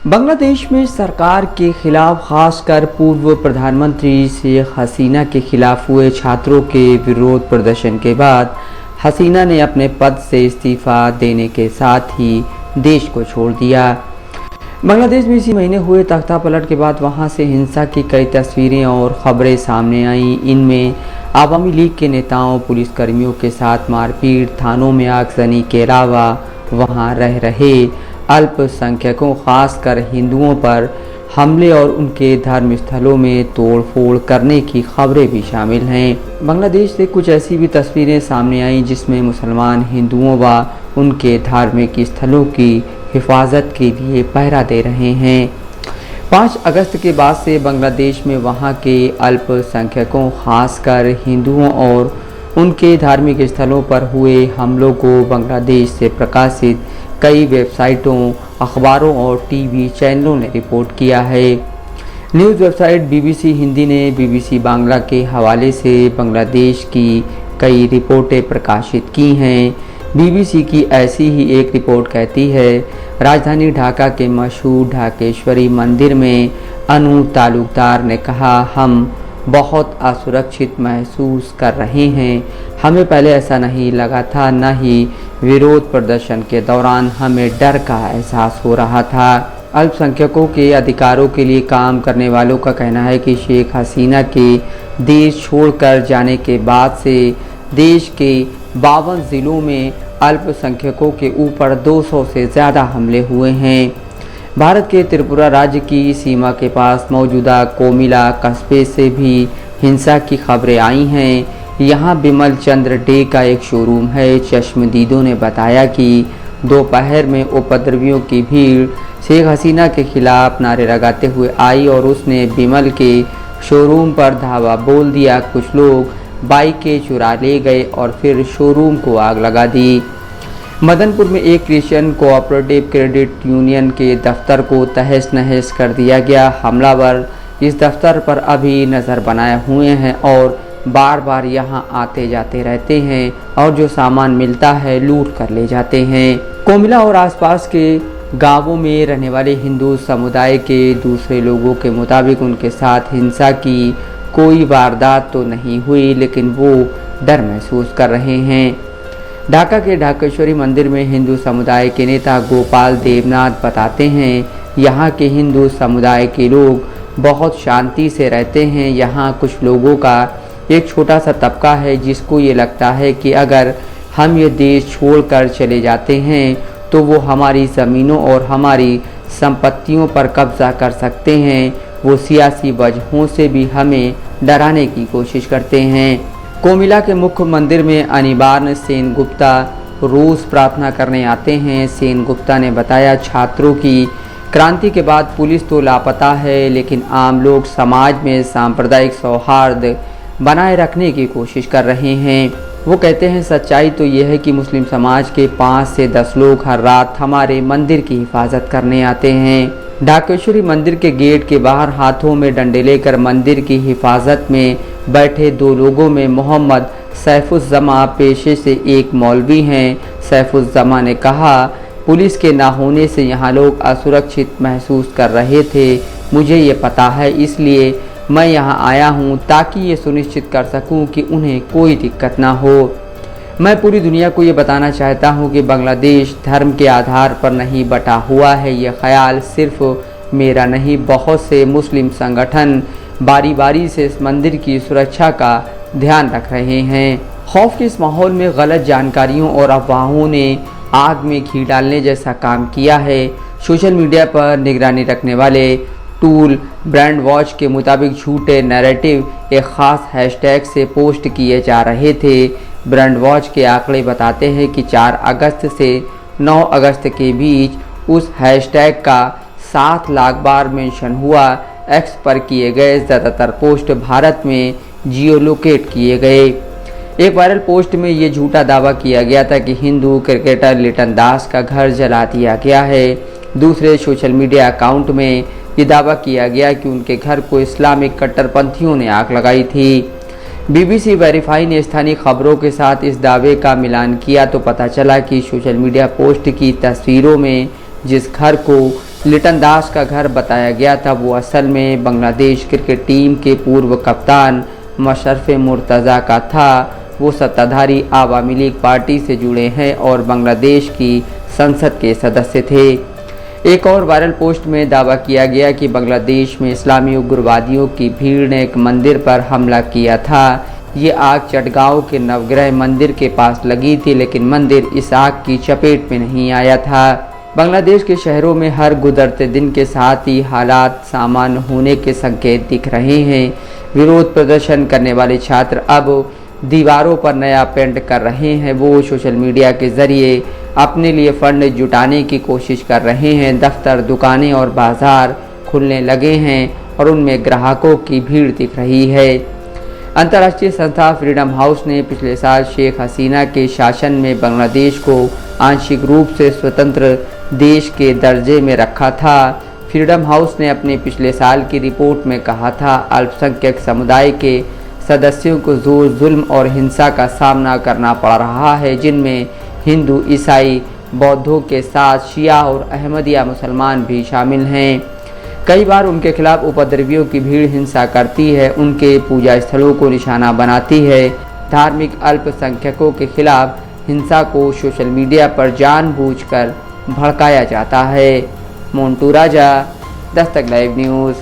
बांग्लादेश में सरकार के खिलाफ खासकर पूर्व प्रधानमंत्री शेख हसीना के खिलाफ हुए छात्रों के विरोध प्रदर्शन के बाद हसीना ने अपने पद से इस्तीफा देने के साथ ही देश को छोड़ दिया। बांग्लादेश में इसी महीने हुए तख्तापलट के बाद वहां से हिंसा की कई तस्वीरें और खबरें सामने आईं। इनमें आवामी लीग के नेताओं, पुलिसकर्मियों के साथ मारपीट, थानों में आगजनी के अलावा वहां रह रहे अल्पसंख्यकों खासकर हिंदुओं पर हमले और उनके धर्म स्थलों में तोड़फोड़ करने की खबरें भी शामिल हैं। बांग्लादेश से कुछ ऐसी भी तस्वीरें सामने आईं जिसमें मुसलमान हिंदुओं व उनके धार्मिक स्थलों की हिफाजत के लिए पहरा दे रहे हैं। 5 अगस्त के बाद से बांग्लादेश में वहां के अल्पसंख्यकों खासकर हिंदुओं और उनके धार्मिक स्थलों पर हुए हमलों को बांग्लादेश से प्रकाशित कई वेबसाइटों, अखबारों और टीवी चैनलों ने रिपोर्ट किया है। न्यूज़ वेबसाइट बीबीसी हिंदी ने बीबीसी बांग्ला के हवाले से बांग्लादेश की कई रिपोर्टें प्रकाशित की हैं। बीबीसी की ऐसी ही एक रिपोर्ट कहती है, राजधानी ढाका के मशहूर ढाकेश्वरी मंदिर में अनु तालुकदार ने कहा, हम बहुत असुरक्षित महसूस कर रहे हैं। हमें पहले ऐसा नहीं लगा था, न ही विरोध प्रदर्शन के दौरान हमें डर का एहसास हो रहा था। अल्पसंख्यकों के अधिकारों के लिए काम करने वालों का कहना है कि शेख हसीना के देश छोड़कर जाने के बाद से देश के 52 ज़िलों में अल्पसंख्यकों के ऊपर 200 से ज़्यादा हमले हुए हैं। भारत के त्रिपुरा राज्य की सीमा के पास मौजूदा कोमिला कस्बे से भी हिंसा की खबरें आई हैं। यहाँ बिमल चंद्र डे का एक शोरूम है। चश्मदीदों ने बताया कि दोपहर में उपद्रवियों की भीड़ शेख हसीना के खिलाफ नारे लगाते हुए आई और उसने बिमल के शोरूम पर धावा बोल दिया। कुछ लोग बाइकें चुरा ले गए और फिर शोरूम को आग लगा दी। मदनपुर में एक क्रिश्चियन कोऑपरेटिव क्रेडिट यूनियन के दफ्तर को तहस नहस कर दिया गया। हमलावर इस दफ्तर पर अभी नज़र बनाए हुए हैं और बार बार यहां आते जाते रहते हैं और जो सामान मिलता है लूट कर ले जाते हैं। कोमिला और आसपास के गांवों में रहने वाले हिंदू समुदाय के दूसरे लोगों के मुताबिक उनके साथ हिंसा की कोई वारदात तो नहीं हुई, लेकिन वो डर महसूस कर रहे हैं। ढाका के ढाकेश्वरी मंदिर में हिंदू समुदाय के नेता गोपाल देवनाथ बताते हैं, यहाँ के हिंदू समुदाय के लोग बहुत शांति से रहते हैं। यहाँ कुछ लोगों का एक छोटा सा तबका है जिसको ये लगता है कि अगर हम ये देश छोड़कर चले जाते हैं तो वो हमारी ज़मीनों और हमारी संपत्तियों पर कब्जा कर सकते हैं। वो सियासी वजहों से भी हमें डराने की कोशिश करते हैं। कोमिला के मुख्य मंदिर में अनिबार्न सेनगुप्ता रोज़ प्रार्थना करने आते हैं। सेनगुप्ता ने बताया, छात्रों की क्रांति के बाद पुलिस तो लापता है, लेकिन आम लोग समाज में सांप्रदायिक सौहार्द बनाए रखने की कोशिश कर रहे हैं। वो कहते हैं, सच्चाई तो ये है कि मुस्लिम समाज के 5 से 10 लोग हर रात हमारे मंदिर की हिफाजत करने आते हैं। ढाकेश्वरी मंदिर के गेट के बाहर हाथों में डंडे लेकर मंदिर की हिफाजत में बैठे 2 लोगों में मोहम्मद सैफुज़्ज़मा पेशे से एक मौलवी हैं। सैफुज़्ज़मा ने कहा, पुलिस के ना होने से यहाँ लोग असुरक्षित महसूस कर रहे थे। मुझे ये पता है, इसलिए मैं यहाँ आया हूँ ताकि ये सुनिश्चित कर सकूँ कि उन्हें कोई दिक्कत ना हो। मैं पूरी दुनिया को ये बताना चाहता हूँ कि बांग्लादेश धर्म के आधार पर नहीं बटा हुआ है। ये ख्याल सिर्फ मेरा नहीं, बहुत से मुस्लिम संगठन बारी बारी से इस मंदिर की सुरक्षा का ध्यान रख रहे हैं। खौफ के इस माहौल में गलत जानकारियों और अफवाहों ने आग में घी डालने जैसा काम किया है। सोशल मीडिया पर निगरानी रखने वाले टूल ब्रांड वॉच के मुताबिक झूठे नैरेटिव एक ख़ास हैशटैग से पोस्ट किए जा रहे थे। ब्रांड वॉच के आंकड़े बताते हैं कि 4 अगस्त से 9 अगस्त के बीच उस हैशटैग का 7 लाख बार मेंशन हुआ। एक्स पर किए गए ज़्यादातर पोस्ट भारत में जियोलोकेट किए गए। एक वायरल पोस्ट में ये झूठा दावा किया गया था कि हिंदू क्रिकेटर लिटन दास का घर जला दिया गया है। दूसरे सोशल मीडिया अकाउंट में ये दावा किया गया कि उनके घर को इस्लामिक कट्टरपंथियों ने आग लगाई थी। बीबीसी वेरीफाई ने स्थानीय खबरों के साथ इस दावे का मिलान किया तो पता चला कि सोशल मीडिया पोस्ट की तस्वीरों में जिस घर को लिटन दास का घर बताया गया था, वो असल में बांग्लादेश क्रिकेट टीम के पूर्व कप्तान मशरफ मुर्तज़ा का था। वो सत्ताधारी आवामी लीग पार्टी से जुड़े हैं और बांग्लादेश की संसद के सदस्य थे। एक और वायरल पोस्ट में दावा किया गया कि बांग्लादेश में इस्लामी उग्रवादियों की भीड़ ने एक मंदिर पर हमला किया था। ये आग चटगांव के नवग्रह मंदिर के पास लगी थी, लेकिन मंदिर इस आग की चपेट में नहीं आया था। बांग्लादेश के शहरों में हर गुजरते दिन के साथ ही हालात सामान्य होने के संकेत दिख रहे हैं। विरोध प्रदर्शन करने वाले छात्र अब दीवारों पर नया पेंट कर रहे हैं। वो सोशल मीडिया के जरिए अपने लिए फंड जुटाने की कोशिश कर रहे हैं। दफ्तर, दुकानें और बाजार खुलने लगे हैं और उनमें ग्राहकों की भीड़ दिख रही है। अंतर्राष्ट्रीय संस्था फ्रीडम हाउस ने पिछले साल शेख हसीना के शासन में बांग्लादेश को आंशिक रूप से स्वतंत्र देश के दर्जे में रखा था। फ्रीडम हाउस ने अपने पिछले साल की रिपोर्ट में कहा था, अल्पसंख्यक समुदाय के सदस्यों को जोर, जुल्म और हिंसा का सामना करना पड़ रहा है, जिनमें हिंदू, ईसाई, बौद्धों के साथ शिया और अहमदिया मुसलमान भी शामिल हैं। कई बार उनके खिलाफ उपद्रवियों की भीड़ हिंसा करती है, उनके पूजा स्थलों को निशाना बनाती है। धार्मिक अल्पसंख्यकों के खिलाफ हिंसा को सोशल मीडिया पर जानबूझकर भड़काया जाता है। मोन्टू राजा, दस्तक लाइव न्यूज़।